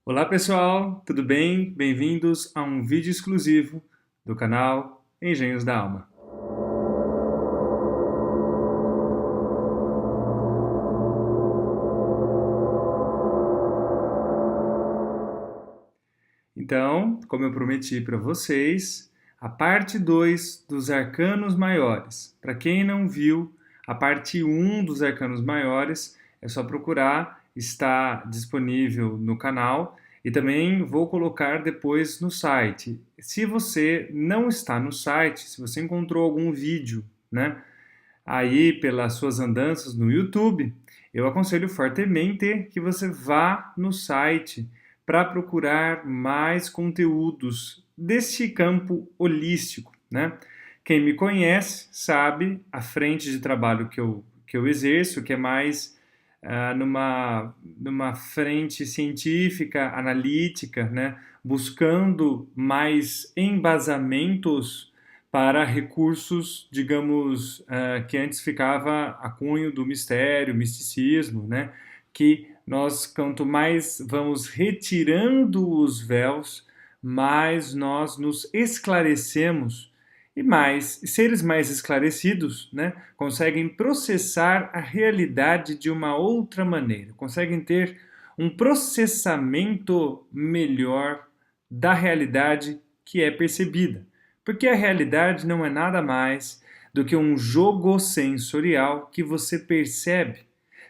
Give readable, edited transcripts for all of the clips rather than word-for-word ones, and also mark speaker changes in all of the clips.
Speaker 1: Olá pessoal, tudo bem? Bem-vindos a um vídeo exclusivo do canal Engenhos da Alma. Então, como eu prometi para vocês, a parte 2 dos Arcanos Maiores. Para quem não viu, a parte 1 dos Arcanos Maiores é só procurar, está disponível no canal e também vou colocar depois no site. Se você não está no site, se você encontrou algum vídeo, né, aí pelas suas andanças no YouTube, eu aconselho fortemente que você vá no site para procurar mais conteúdos deste campo holístico, né? Quem me conhece sabe a frente de trabalho que eu exerço, que é mais numa frente científica, analítica, né? Buscando mais embasamentos para recursos, digamos, que antes ficava a cunho do mistério, misticismo, né? Que nós, quanto mais vamos retirando os véus, mais nós nos esclarecemos e mais seres mais esclarecidos, né, conseguem processar a realidade de uma outra maneira, conseguem ter um processamento melhor da realidade que é percebida. Porque a realidade não é nada mais do que um jogo sensorial que você percebe,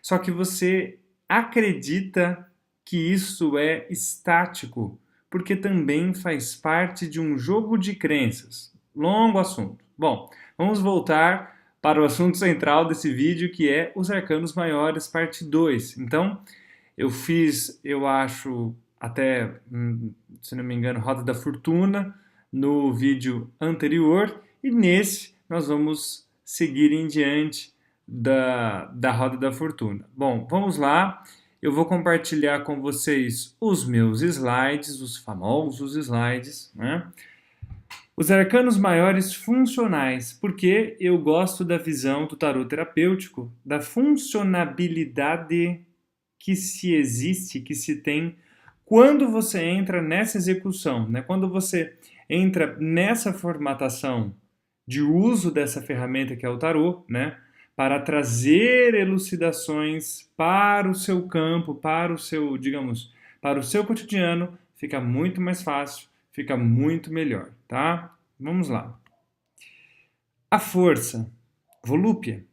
Speaker 1: só que você acredita que isso é estático, porque também faz parte de um jogo de crenças. Longo assunto. Bom, vamos voltar para o assunto central desse vídeo, que é os Arcanos Maiores, parte 2. Então, eu fiz, eu acho, até, se não me engano, Roda da Fortuna no vídeo anterior, e nesse nós vamos seguir em diante da Roda da Fortuna. Bom, vamos lá. Eu vou compartilhar com vocês os meus slides, os famosos slides, né? Os arcanos maiores funcionais, porque eu gosto da visão do tarot terapêutico, da funcionabilidade que se existe, que se tem quando você entra nessa execução, né? Quando você entra nessa formatação de uso dessa ferramenta que é o tarot, né? Para trazer elucidações para o seu campo, para o seu, digamos, para o seu cotidiano, fica muito mais fácil, fica muito melhor, tá? Vamos lá. A força, volúpia.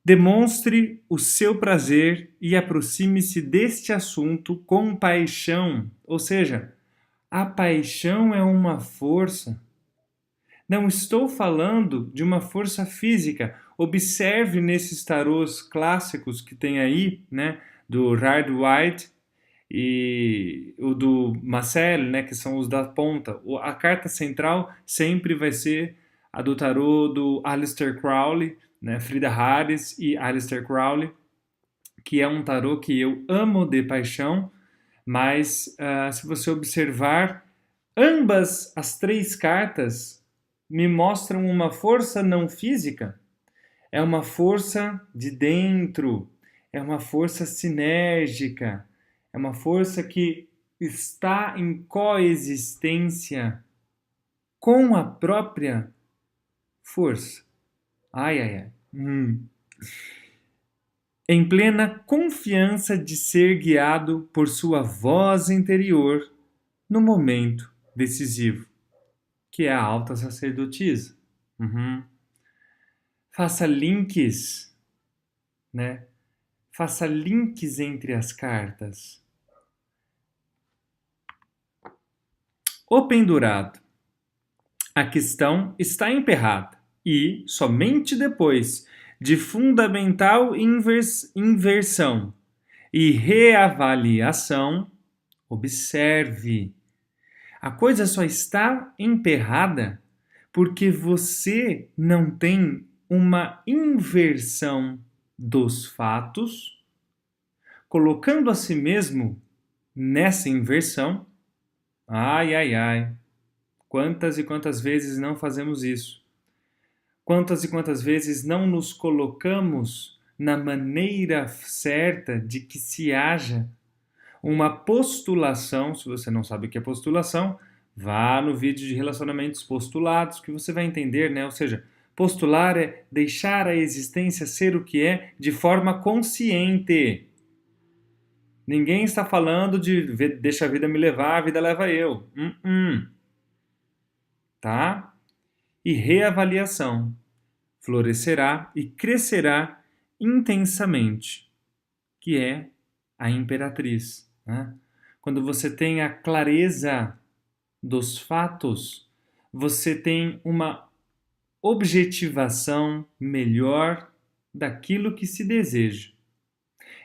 Speaker 1: Demonstre o seu prazer e aproxime-se deste assunto com paixão. Ou seja, a paixão é uma força. Não estou falando de uma força física. Observe nesses tarôs clássicos que tem aí, né, do Rider White e o do Marcel, né, que são os da ponta. A carta central sempre vai ser a do tarô do Aleister Crowley, né, Frida Harris e Aleister Crowley, que é um tarô que eu amo de paixão, mas se você observar, ambas as três cartas me mostram uma força não física, é uma força de dentro, é uma força sinérgica, é uma força que está em coexistência com a própria força. Ai, ai, ai. Em plena confiança de ser guiado por sua voz interior no momento decisivo, que é a alta sacerdotisa. Faça links, né? Faça links entre as cartas. O pendurado. A questão está emperrada e, somente depois de fundamental inversão e reavaliação, observe. A coisa só está emperrada porque você não tem uma inversão dos fatos, colocando a si mesmo nessa inversão. Ai, ai, ai. Quantas e quantas vezes não fazemos isso? Quantas e quantas vezes não nos colocamos na maneira certa de que se haja, uma postulação. Se você não sabe o que é postulação, vá no vídeo de relacionamentos postulados que você vai entender, né? Ou seja, postular é deixar a existência ser o que é de forma consciente. Ninguém está falando de deixa a vida me levar, a vida leva eu. Tá? E reavaliação. Florescerá e crescerá intensamente, que é a imperatriz. Né? Quando você tem a clareza dos fatos, você tem uma objetivação melhor daquilo que se deseja.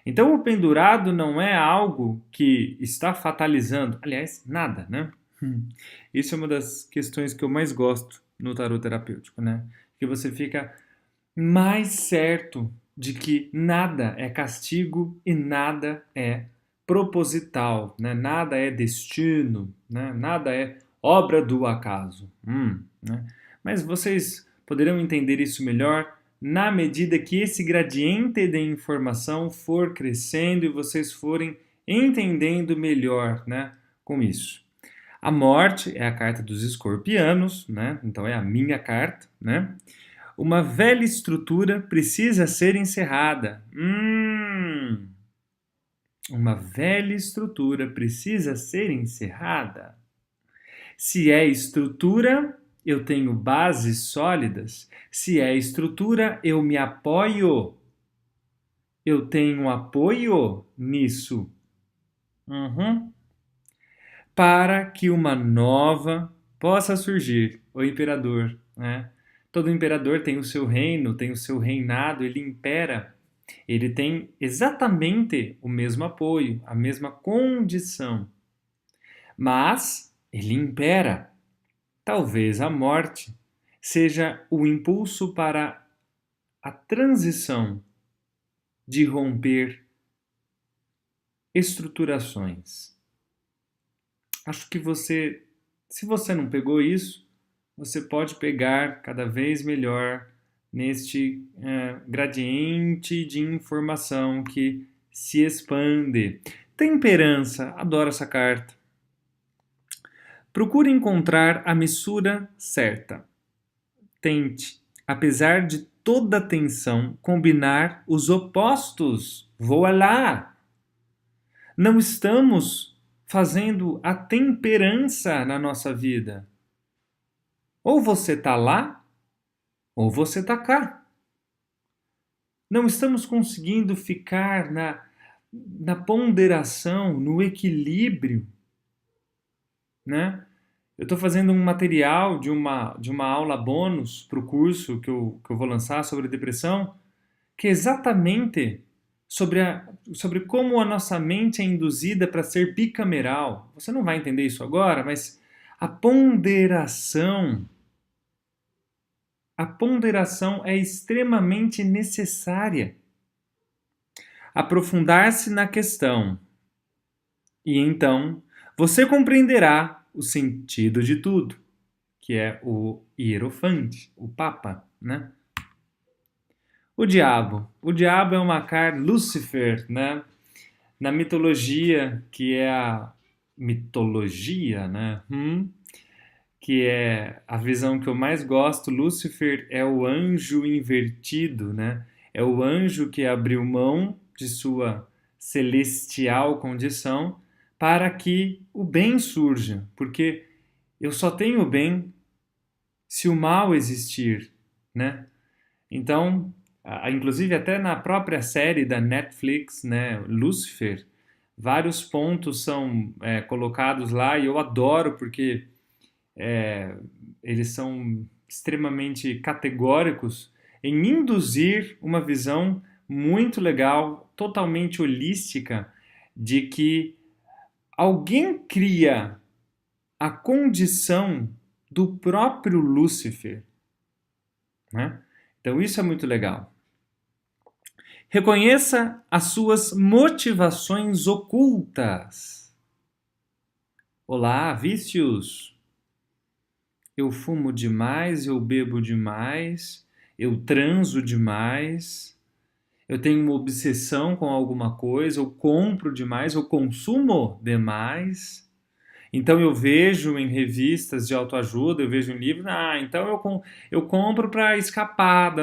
Speaker 1: Então, o pendurado não é algo que está fatalizando, aliás, nada, né? Isso é uma das questões que eu mais gosto no tarot terapêutico, né? Que você fica mais certo de que nada é castigo e nada é proposital, né? Nada é destino, né? Nada é obra do acaso. Né? Mas vocês poderão entender isso melhor na medida que esse gradiente de informação for crescendo e vocês forem entendendo melhor, né, com isso. A morte é a carta dos escorpianos, né? Então é a minha carta, né? Uma velha estrutura precisa ser encerrada. Uma velha estrutura precisa ser encerrada. Se é estrutura, eu tenho bases sólidas. Se é estrutura, eu me apoio. Eu tenho apoio nisso. Para que uma nova possa surgir. O imperador, né? Todo imperador tem o seu reino, tem o seu reinado, ele impera. Ele tem exatamente o mesmo apoio, a mesma condição. Mas ele impera. Talvez a morte seja o impulso para a transição de romper estruturações. Acho que se você não pegou isso, você pode pegar cada vez melhor neste gradiente de informação que se expande. Temperança, adoro essa carta. Procure encontrar a mistura certa. Tente, apesar de toda tensão, combinar os opostos. Voilá! Não estamos fazendo a temperança na nossa vida. Ou você está lá, ou você está cá. Não estamos conseguindo ficar na ponderação, no equilíbrio, né? Eu estou fazendo um material de uma aula bônus para o curso que eu vou lançar sobre depressão, que é exatamente sobre como a nossa mente é induzida para ser bicameral. Você não vai entender isso agora, mas a ponderação é extremamente necessária. Aprofundar-se na questão. E então você compreenderá o sentido de tudo, que é o Hierofante, o Papa, né? O diabo. O diabo é uma carta, Lúcifer, né? Na mitologia, que é a mitologia, né? Que é a visão que eu mais gosto, Lúcifer é o anjo invertido, né? É o anjo que abriu mão de sua celestial condição para que o bem surja, porque eu só tenho o bem se o mal existir, né? Então, inclusive até na própria série da Netflix, né, Lucifer, vários pontos são colocados lá e eu adoro porque eles são extremamente categóricos em induzir uma visão muito legal, totalmente holística, de que alguém cria a condição do próprio Lúcifer, né? Então isso é muito legal. Reconheça as suas motivações ocultas. Olá, vícios. Eu fumo demais, eu bebo demais, eu transo demais, eu tenho uma obsessão com alguma coisa, eu compro demais, eu consumo demais. Então eu vejo em revistas de autoajuda, eu vejo em livros, então eu compro para escapar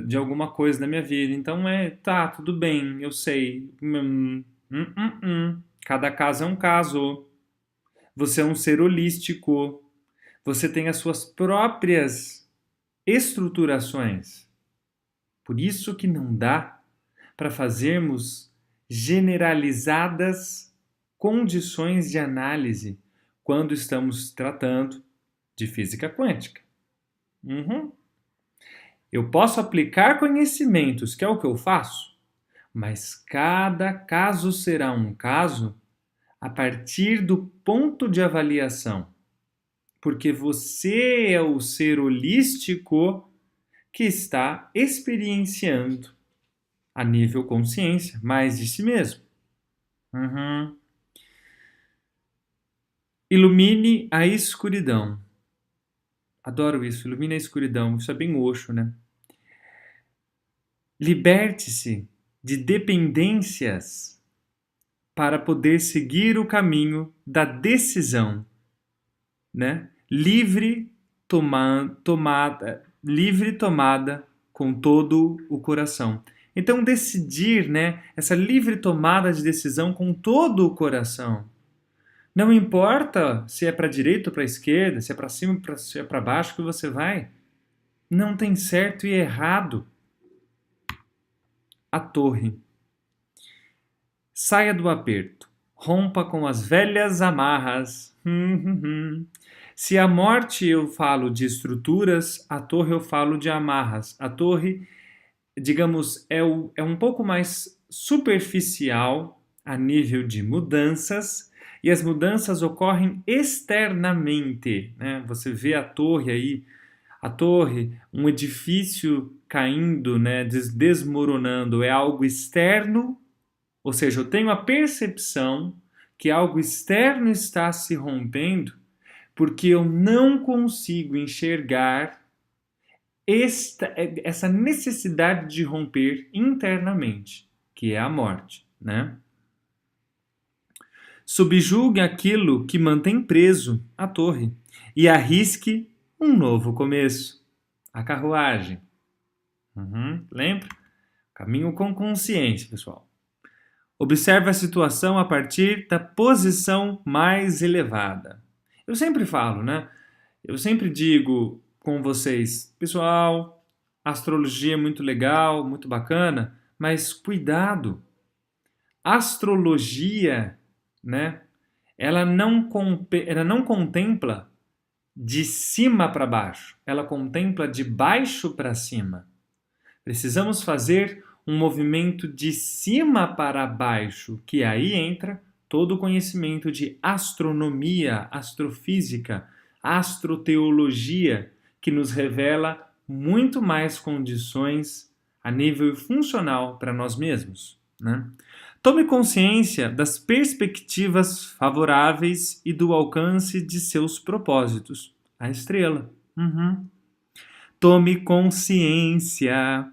Speaker 1: de alguma coisa da minha vida. Então tá, tudo bem, eu sei. Cada caso é um caso. Você é um ser holístico. Você tem as suas próprias estruturações. Por isso que não dá para fazermos generalizadas condições de análise quando estamos tratando de física quântica. Eu posso aplicar conhecimentos, que é o que eu faço, mas cada caso será um caso a partir do ponto de avaliação, porque você é o ser holístico que está experienciando a nível consciência mais de si mesmo. Ilumine a escuridão. Adoro isso, ilumine a escuridão. Isso é bem Osho, né? Liberte-se de dependências para poder seguir o caminho da decisão, né? Livre tomada com todo o coração. Então decidir, né? Essa livre tomada de decisão com todo o coração. Não importa se é para a direita ou para a esquerda, se é para cima ou se é para baixo que você vai. Não tem certo e errado. A torre. Saia do aperto. Rompa com as velhas amarras. Se a morte eu falo de estruturas, a torre eu falo de amarras. A torre, digamos, é um pouco mais superficial a nível de mudanças, e as mudanças ocorrem externamente, né? Você vê a torre aí, um edifício caindo, né? Desmoronando, é algo externo, ou seja, eu tenho a percepção que algo externo está se rompendo porque eu não consigo enxergar essa necessidade de romper internamente, que é a morte, né? Subjugue aquilo que mantém preso a torre e arrisque um novo começo. A carruagem. Lembra? Caminho com consciência, pessoal. Observe a situação a partir da posição mais elevada. Eu sempre falo, né? Eu sempre digo com vocês, pessoal, astrologia é muito legal, muito bacana, mas cuidado. Astrologia, né? Ela não contempla de cima para baixo, ela contempla de baixo para cima. Precisamos fazer um movimento de cima para baixo, que aí entra todo o conhecimento de astronomia, astrofísica, astroteologia, que nos revela muito mais condições a nível funcional para nós mesmos, né? Tome consciência das perspectivas favoráveis e do alcance de seus propósitos. A estrela. Tome consciência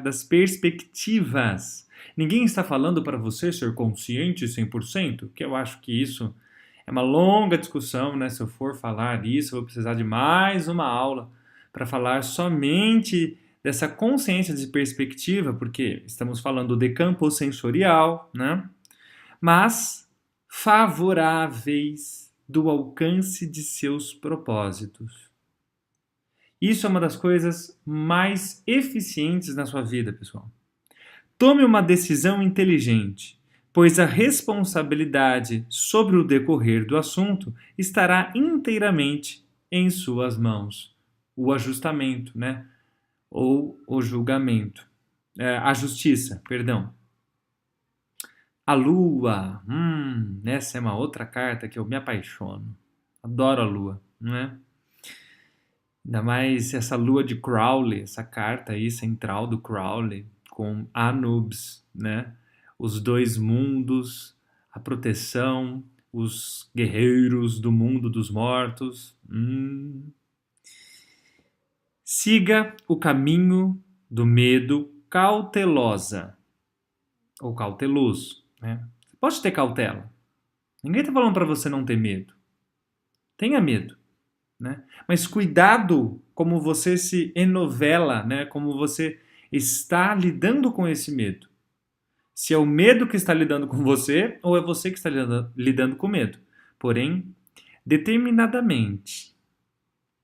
Speaker 1: das perspectivas. Ninguém está falando para você ser consciente 100%, que eu acho que isso é uma longa discussão, né? Se eu for falar isso, eu vou precisar de mais uma aula para falar somente dessa consciência de perspectiva, porque estamos falando de campo sensorial, né? Mas favoráveis do alcance de seus propósitos. Isso é uma das coisas mais eficientes na sua vida, pessoal. Tome uma decisão inteligente, pois a responsabilidade sobre o decorrer do assunto estará inteiramente em suas mãos. O ajustamento, né? Ou o julgamento. A justiça, perdão. A lua. Essa é uma outra carta que eu me apaixono. Adoro a lua, não é? Ainda mais essa lua de Crowley, essa carta aí central do Crowley, com Anubis, né? Os dois mundos, a proteção, os guerreiros do mundo dos mortos. Siga o caminho do medo cautelosa ou cauteloso, né? Você pode ter cautela. Ninguém está falando para você não ter medo. Tenha medo, né? Mas cuidado como você se enovela, né? Como você está lidando com esse medo. Se é o medo que está lidando com você ou é você que está lidando com o medo. Porém, determinadamente.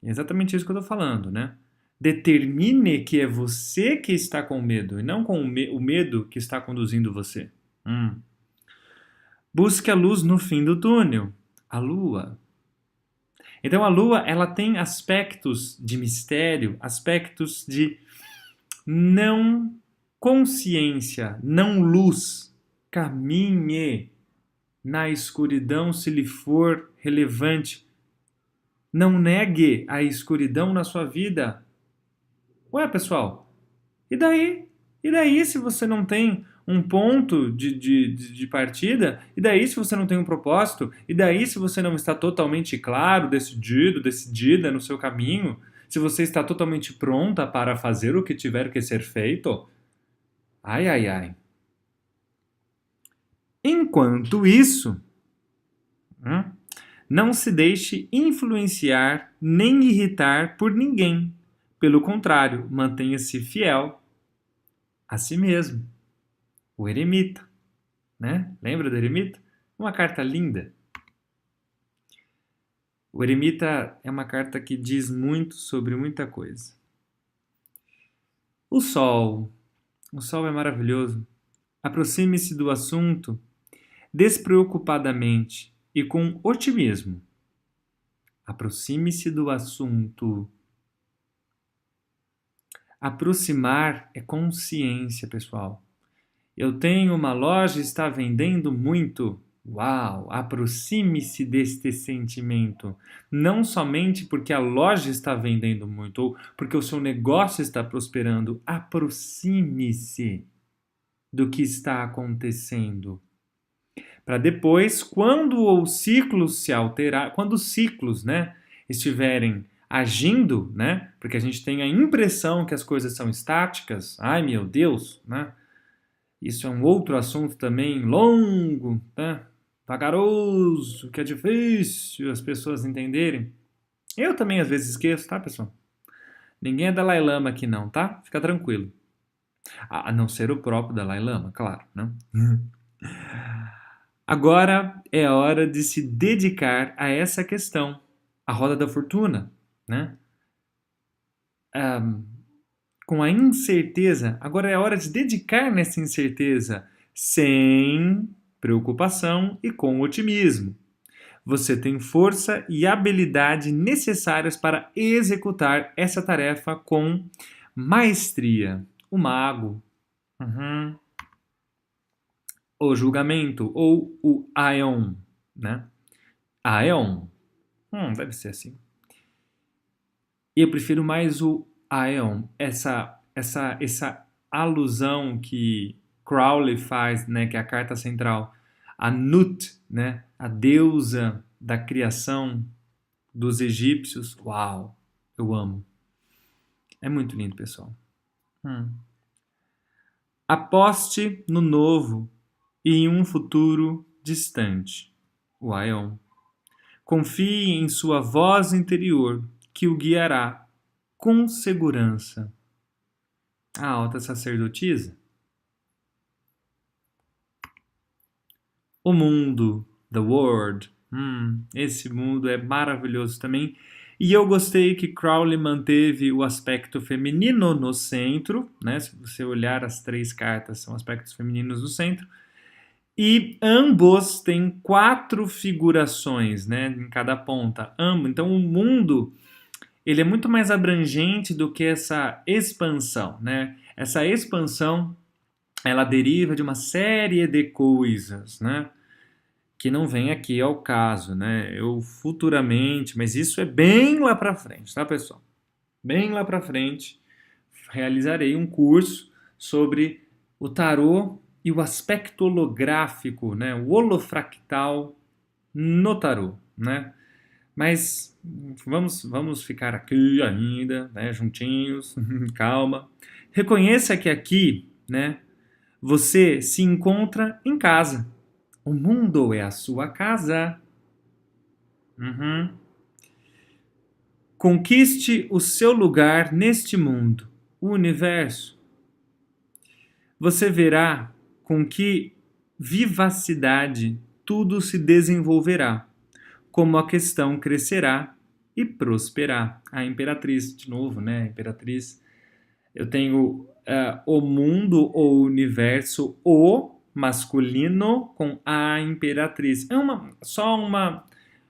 Speaker 1: É exatamente isso que eu estou falando, né? Determine que é você que está com medo e não com o medo que está conduzindo você. Busque a luz no fim do túnel, a lua. Então a lua, ela tem aspectos de mistério, aspectos de não consciência, não luz. Caminhe na escuridão se lhe for relevante. Não negue a escuridão na sua vida. Ué, pessoal, e daí? E daí se você não tem um ponto de partida? E daí se você não tem um propósito? E daí se você não está totalmente claro, decidido, decidida no seu caminho? Se você está totalmente pronta para fazer o que tiver que ser feito? Ai, ai, ai. Enquanto isso, não se deixe influenciar nem irritar por ninguém. Pelo contrário, mantenha-se fiel a si mesmo. O eremita, né? Lembra do eremita? Uma carta linda. O eremita é uma carta que diz muito sobre muita coisa. O sol é maravilhoso. Aproxime-se do assunto despreocupadamente e com otimismo. Aproxime-se do assunto. Aproximar é consciência, pessoal. Eu tenho uma loja e está vendendo muito. Uau! Aproxime-se deste sentimento. Não somente porque a loja está vendendo muito ou porque o seu negócio está prosperando. Aproxime-se do que está acontecendo. Para depois, quando os ciclos se alterar, quando os ciclos, né, estiverem agindo, né, porque a gente tem a impressão que as coisas são estáticas, ai meu Deus, né? Isso é um outro assunto também longo, né? Vagaroso, que é difícil as pessoas entenderem. Eu também às vezes esqueço, tá, pessoal? Ninguém é Dalai Lama aqui não, tá? Fica tranquilo. A não ser o próprio Dalai Lama, claro, né? Agora é a hora de se dedicar a essa questão, a roda da fortuna, né? Com a incerteza, agora é a hora de dedicar nessa incerteza, sem preocupação e com otimismo. Você tem força e habilidade necessárias para executar essa tarefa com maestria. O mago. O julgamento ou o Aeon, né? Aeon. Deve ser assim. Eu prefiro mais o Aeon, essa alusão que Crowley faz, né, que é a carta central, a Nut, né, a deusa da criação dos egípcios. Uau, eu amo. É muito lindo, pessoal. Aposte no novo e em um futuro distante. O Aeon. Confie em sua voz interior, que o guiará com segurança. A alta sacerdotisa. O mundo, the world. Esse mundo é maravilhoso também. E eu gostei que Crowley manteve o aspecto feminino no centro, né? Se você olhar as 3 cartas, são aspectos femininos no centro. E ambos têm 4 figurações, né, em cada ponta. Então o mundo, ele é muito mais abrangente do que essa expansão, né? Essa expansão, ela deriva de uma série de coisas, né, que não vem aqui ao caso, né? Eu futuramente, mas isso é bem lá para frente, tá, pessoal? Bem lá para frente, realizarei um curso sobre o tarô e o aspecto holográfico, né? O holofractal no tarô, né? Mas vamos ficar aqui ainda, né, juntinhos, calma. Reconheça que aqui, né, você se encontra em casa. O mundo é a sua casa. Uhum. Conquiste o seu lugar neste mundo, o universo. Você verá com que vivacidade tudo se desenvolverá, como a questão crescerá e prosperar. A imperatriz, de novo, né? Imperatriz. Eu tenho o mundo ou universo, o masculino com a imperatriz.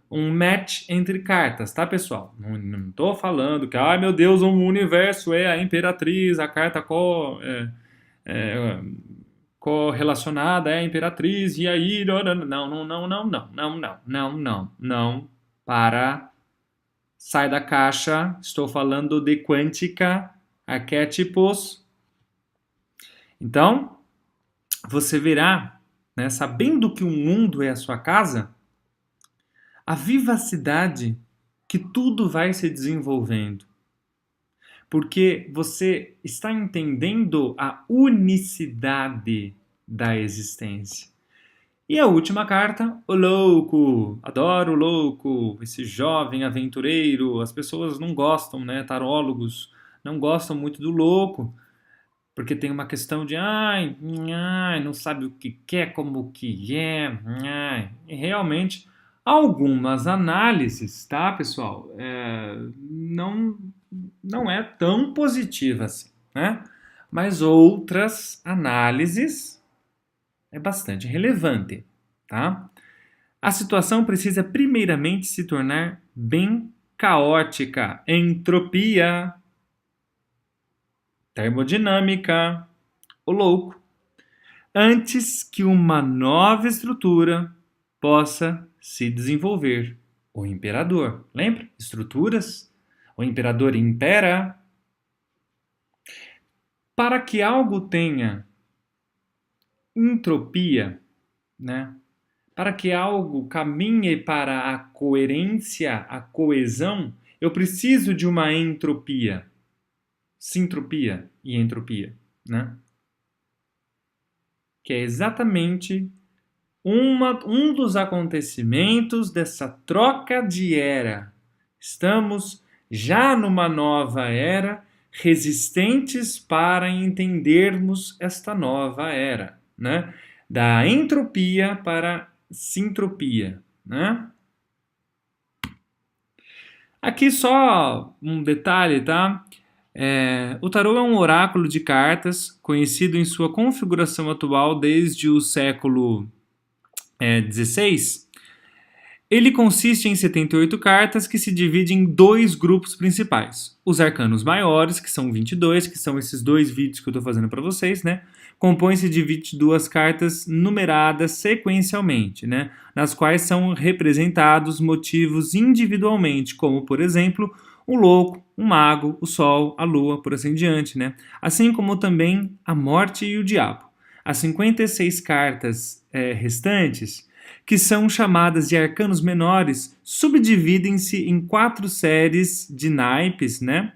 Speaker 1: Um match entre cartas, tá, pessoal? Não tô falando que, ai meu Deus, o universo é a imperatriz, a carta é, correlacionada é a imperatriz, e aí. Não, não, não, não, não, não, não, não, não, não, não. Para. Sai da caixa, estou falando de quântica, arquétipos. Então, você verá, né, sabendo que o mundo é a sua casa, a vivacidade que tudo vai se desenvolvendo. Porque você está entendendo a unicidade da existência. E a última carta, o louco. Adoro o louco, esse jovem aventureiro. As pessoas não gostam, né? Tarólogos não gostam muito do louco, porque tem uma questão de não sabe o que quer, como que é. E realmente, algumas análises, tá, pessoal? Não é tão positiva assim, né? Mas outras análises é bastante relevante, tá? A situação precisa primeiramente se tornar bem caótica. Entropia, termodinâmica, o louco, antes que uma nova estrutura possa se desenvolver. O imperador, lembra? Estruturas. O imperador impera. Para que algo tenha entropia, né? Para que algo caminhe para a coerência, a coesão, eu preciso de uma entropia. Sintropia e entropia, né? Que é exatamente um dos acontecimentos dessa troca de era. Estamos já numa nova era, resistentes para entendermos esta nova era, né? Da entropia para sintropia, né? Aqui só um detalhe, tá? O tarô é um oráculo de cartas conhecido em sua configuração atual desde o século XVI. Ele consiste em 78 cartas que se dividem em dois grupos principais. Os arcanos maiores, que são 22, que são esses dois vídeos que eu estou fazendo para vocês, né? Compõe-se de 22 cartas numeradas sequencialmente, né? Nas quais são representados motivos individualmente, como, por exemplo, o louco, o mago, o sol, a lua, por assim diante, né? Assim como também a morte e o diabo. As 56 cartas restantes, que são chamadas de arcanos menores, subdividem-se em 4 séries de naipes, né?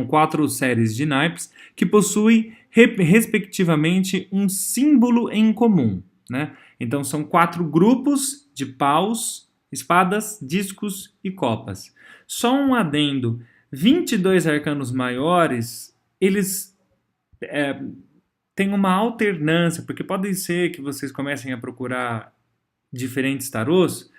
Speaker 1: 4 séries de naipes que possuem, respectivamente, um símbolo em comum, né? Então, são 4 grupos de paus, espadas, discos e copas. Só um adendo: 22 arcanos maiores, eles têm uma alternância, porque pode ser que vocês comecem a procurar diferentes tarôs.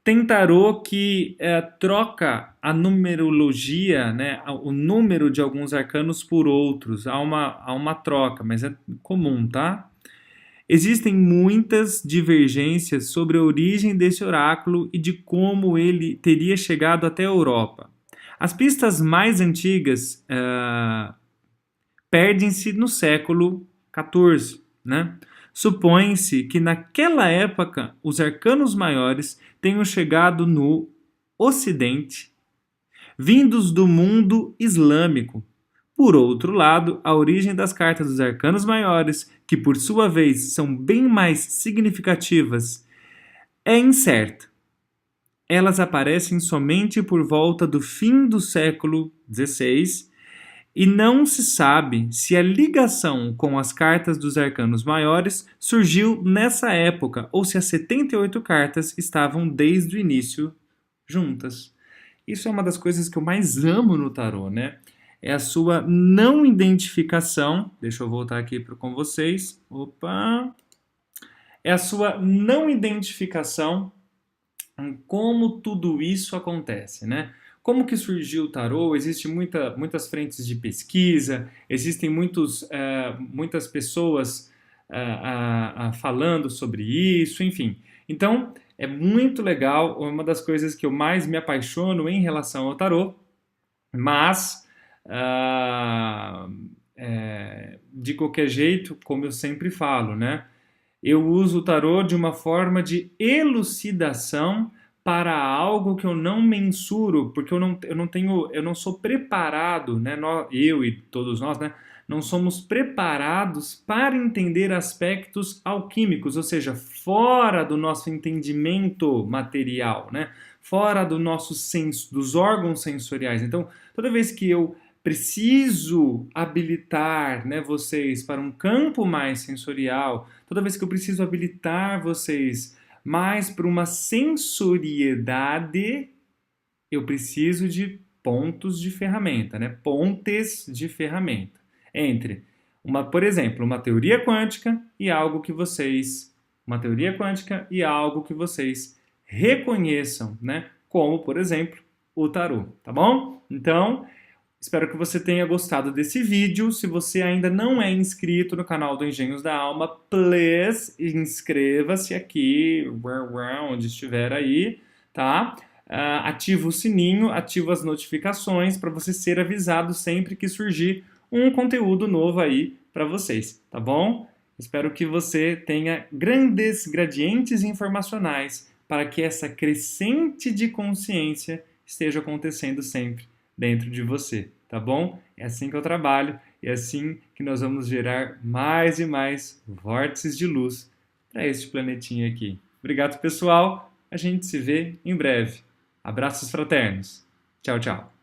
Speaker 1: Tem tarô que troca a numerologia, né, o número de alguns arcanos por outros. Há uma troca, mas é comum, tá? Existem muitas divergências sobre a origem desse oráculo e de como ele teria chegado até a Europa. As pistas mais antigas perdem-se no século XIV, né? Supõe-se que naquela época os arcanos maiores tenham chegado no Ocidente, vindos do mundo islâmico. Por outro lado, a origem das cartas dos arcanos maiores, que por sua vez são bem mais significativas, é incerta. Elas aparecem somente por volta do fim do século XVI E não se sabe se a ligação com as cartas dos arcanos maiores surgiu nessa época ou se as 78 cartas estavam desde o início juntas. Isso é uma das coisas que eu mais amo no tarô, né? É a sua não identificação. Deixa eu voltar aqui com vocês. Opa! É a sua não identificação em como tudo isso acontece, né? Como que surgiu o tarô? Existem muitas frentes de pesquisa, existem muitas pessoas falando sobre isso, enfim. Então, é muito legal, uma das coisas que eu mais me apaixono em relação ao tarô, mas, de qualquer jeito, como eu sempre falo, né? Eu uso o tarô de uma forma de elucidação para algo que eu não mensuro, porque eu não sou preparado, né? Eu e todos nós, né? Não somos preparados para entender aspectos alquímicos, ou seja, fora do nosso entendimento material, né? Fora do nosso senso, dos órgãos sensoriais. Então, toda vez que eu preciso habilitar, né, vocês para um campo mais sensorial, toda vez que eu preciso habilitar vocês mais para uma sensoriedade, eu preciso de pontos de ferramenta, né? Pontes de ferramenta. Entre, por exemplo, uma teoria quântica e algo que vocês... Uma teoria quântica e algo que vocês reconheçam, né? Como, por exemplo, o tarô, tá bom? Então, espero que você tenha gostado desse vídeo. Se você ainda não é inscrito no canal do Engenhos da Alma, please, inscreva-se aqui, onde estiver aí, tá? Ativa o sininho, ativa as notificações para você ser avisado sempre que surgir um conteúdo novo aí para vocês, tá bom? Espero que você tenha grandes gradientes informacionais para que essa crescente de consciência esteja acontecendo sempre dentro de você, tá bom? É assim que eu trabalho, é assim que nós vamos gerar mais e mais vórtices de luz para este planetinha aqui. Obrigado, pessoal. A gente se vê em breve. Abraços fraternos. Tchau, tchau.